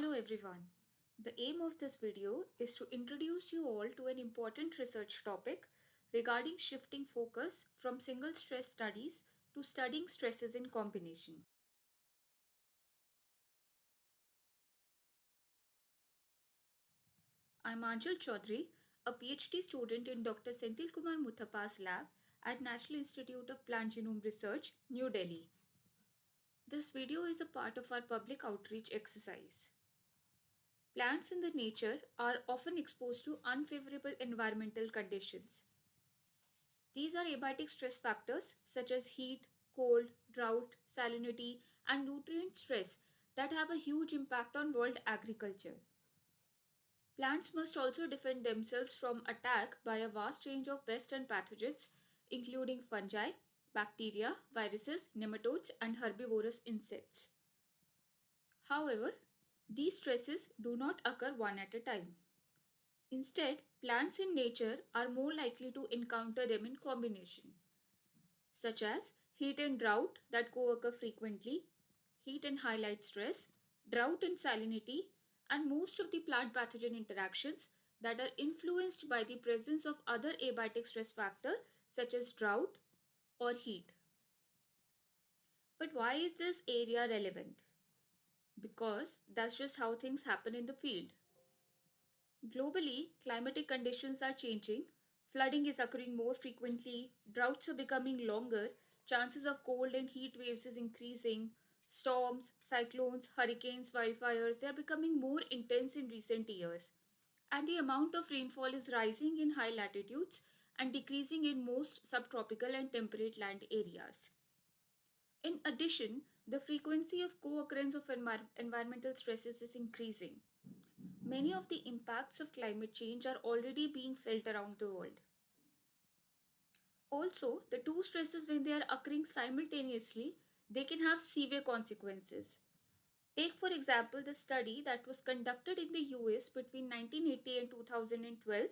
Hello everyone. The aim of this video is to introduce you all to an important research topic regarding shifting focus from single stress studies to studying stresses in combination. I'm Anjal Chaudhary, a PhD student in Dr. Senthil Kumar Muthapa's lab at National Institute of Plant Genome Research, New Delhi. This video is a part of our public outreach exercise. Plants in the nature are often exposed to unfavorable environmental conditions. These are abiotic stress factors such as heat, cold, drought, salinity, and nutrient stress that have a huge impact on world agriculture. Plants must also defend themselves from attack by a vast range of pests and pathogens, including fungi, bacteria, viruses, nematodes, and herbivorous insects. However, these stresses do not occur one at a time. Instead, plants in nature are more likely to encounter them in combination, such as heat and drought that co-occur frequently, heat and highlight stress, drought and salinity, and most of the plant pathogen interactions that are influenced by the presence of other abiotic stress factor such as drought or heat. But why is this area relevant? Because that's just how things happen in the field. Globally, climatic conditions are changing. Flooding is occurring more frequently, droughts are becoming longer, chances of cold and heat waves is increasing, storms, cyclones, hurricanes, wildfires, they are becoming more intense in recent years. And the amount of rainfall is rising in high latitudes and decreasing in most subtropical and temperate land areas. In addition, the frequency of co-occurrence of environmental stresses is increasing. Many of the impacts of climate change are already being felt around the world. Also, the two stresses, when they are occurring simultaneously, they can have severe consequences. Take, for example, the study that was conducted in the US between 1980 and 2012,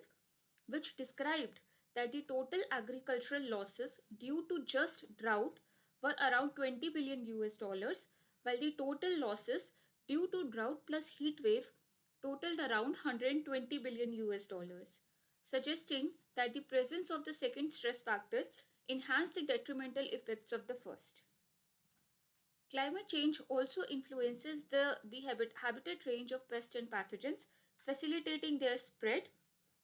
which described that the total agricultural losses due to just drought were around 20 billion US dollars, while the total losses due to drought plus heat wave totaled around 120 billion US dollars, suggesting that the presence of the second stress factor enhanced the detrimental effects of the first. Climate change also influences the habitat range of pests and pathogens, facilitating their spread.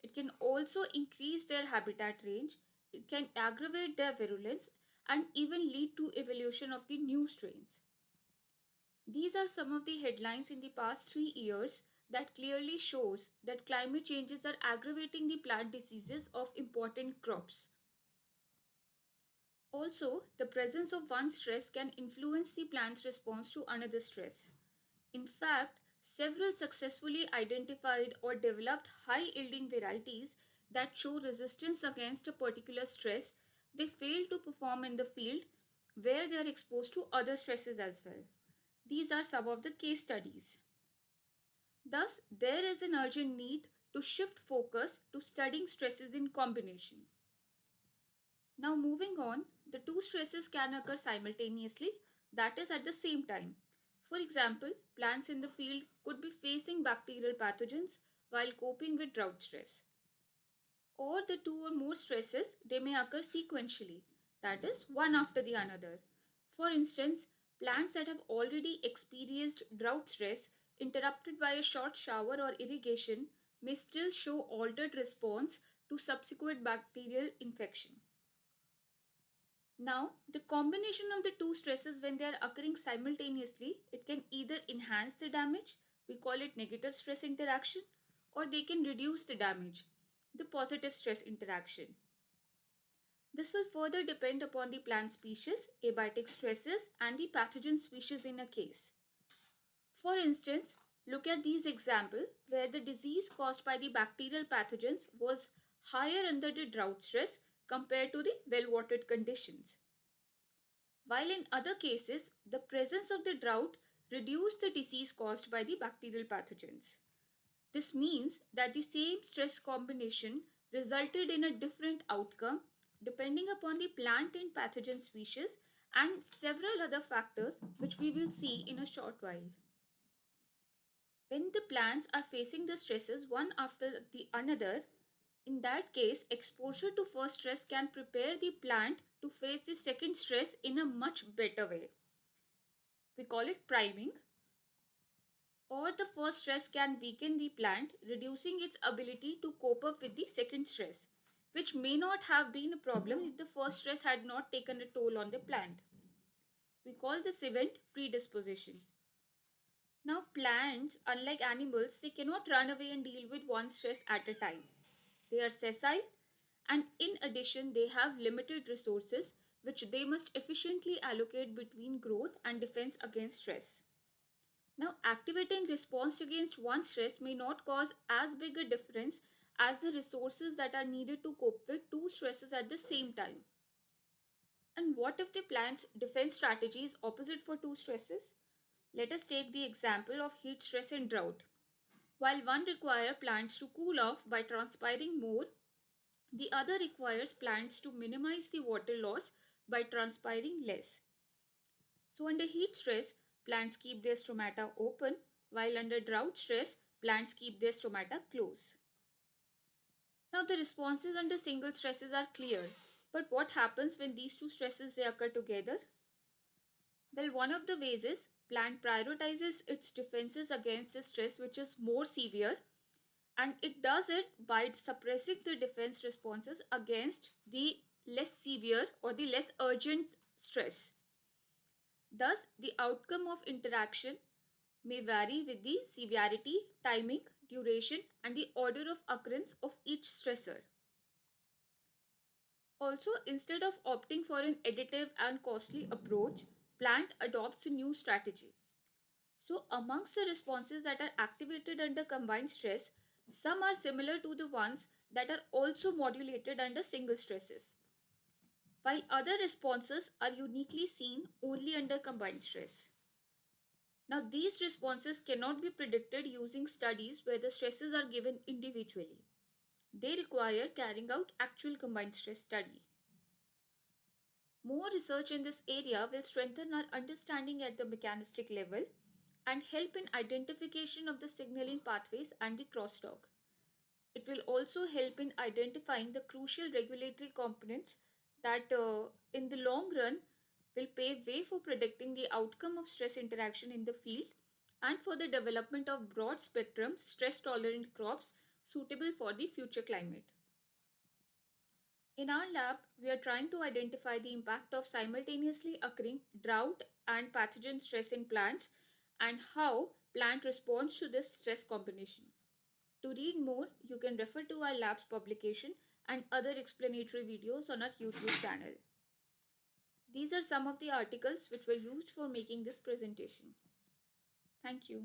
It can also increase their habitat range, it can aggravate their virulence, and even lead to evolution of the new strains. These are some of the headlines in the past 3 years that clearly shows that climate changes are aggravating the plant diseases of important crops. Also, the presence of one stress can influence the plant's response to another stress. In fact, several successfully identified or developed high yielding varieties that show resistance against a particular stress, they fail to perform in the field where they are exposed to other stresses as well. These are some of the case studies. Thus, there is an urgent need to shift focus to studying stresses in combination. Now, moving on, the two stresses can occur simultaneously, that is, at the same time. For example, plants in the field could be facing bacterial pathogens while coping with drought stress. Or the two or more stresses, they may occur sequentially, that is, one after the another. For instance, plants that have already experienced drought stress interrupted by a short shower or irrigation may still show altered response to subsequent bacterial infection. Now, the combination of the two stresses, when they are occurring simultaneously, it can either enhance the damage, we call it negative stress interaction, or they can reduce the damage, the positive stress interaction. This will further depend upon the plant species, abiotic stresses, and the pathogen species in a case. For instance, look at these examples where the disease caused by the bacterial pathogens was higher under the drought stress compared to the well-watered conditions. While in other cases, the presence of the drought reduced the disease caused by the bacterial pathogens. This means that the same stress combination resulted in a different outcome depending upon the plant and pathogen species and several other factors which we will see in a short while. When the plants are facing the stresses one after the another, in that case, exposure to first stress can prepare the plant to face the second stress in a much better way. We call it priming. Or the first stress can weaken the plant, reducing its ability to cope up with the second stress, which may not have been a problem if the first stress had not taken a toll on the plant. We call this event predisposition. Now, plants, unlike animals, they cannot run away and deal with one stress at a time. They are sessile, and in addition, they have limited resources which they must efficiently allocate between growth and defense against stress. Now, activating response against one stress may not cause as big a difference as the resources that are needed to cope with two stresses at the same time. And what if the plant's defense strategy is opposite for two stresses? Let us take the example of heat stress and drought. While one requires plants to cool off by transpiring more, the other requires plants to minimize the water loss by transpiring less. So, under heat stress, plants keep their stomata open, while under drought stress, plants keep their stomata closed. Now, the responses under single stresses are clear, but what happens when these two stresses they occur together? Well, one of the ways is plant prioritizes its defenses against the stress which is more severe, and it does it by suppressing the defense responses against the less severe or the less urgent stress. Thus, the outcome of interaction may vary with the severity, timing, duration, and the order of occurrence of each stressor. Also, instead of opting for an additive and costly approach, plant adopts a new strategy. So, amongst the responses that are activated under combined stress, some are similar to the ones that are also modulated under single stresses, while other responses are uniquely seen only under combined stress. Now, these responses cannot be predicted using studies where the stresses are given individually. They require carrying out actual combined stress study. More research in this area will strengthen our understanding at the mechanistic level and help in identification of the signaling pathways and the crosstalk. It will also help in identifying the crucial regulatory components that in the long run will pave way for predicting the outcome of stress interaction in the field and for the development of broad spectrum stress tolerant crops suitable for the future climate. In our lab, we are trying to identify the impact of simultaneously occurring drought and pathogen stress in plants and how plant responds to this stress combination. To read more, you can refer to our lab's publication and other explanatory videos on our YouTube channel. These are some of the articles which were used for making this presentation. Thank you.